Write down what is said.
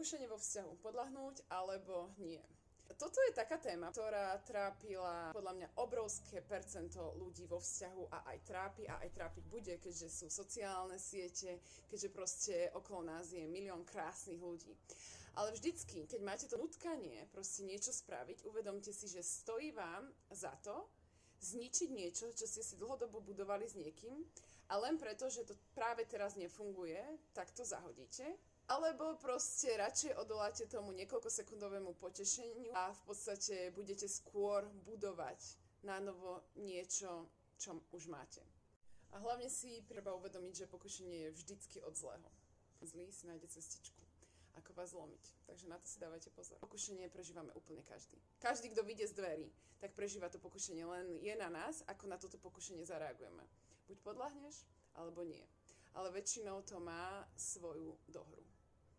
Pokušenie vo vzťahu. Podľahnúť alebo nie. Toto je taká téma, ktorá trápila podľa mňa obrovské percento ľudí vo vzťahu a aj trápi a aj trápiť bude, keďže sú sociálne siete, keďže proste okolo nás je milión krásnych ľudí. Ale vždycky, keď máte to nutkanie proste niečo spraviť, uvedomte si, že stojí vám za to zničiť niečo, čo ste si dlhodobo budovali s niekým a len preto, že to práve teraz nefunguje, tak to zahodíte. Alebo proste radšej odoláte tomu niekoľkosekundovému potešeniu a v podstate budete skôr budovať na novo niečo, čo už máte. A hlavne si treba uvedomiť, že pokušenie je vždycky od zlého. Zlý si nájde cestičku, ako vás zlomiť. Takže na to si dávajte pozor. Pokušenie prežívame úplne každý. Každý, kto vyjde z dverí, tak prežíva to pokušenie, len je na nás, ako na toto pokušenie zareagujeme. Buď podľahneš, alebo nie. Ale väčšinou to má svoju dohru.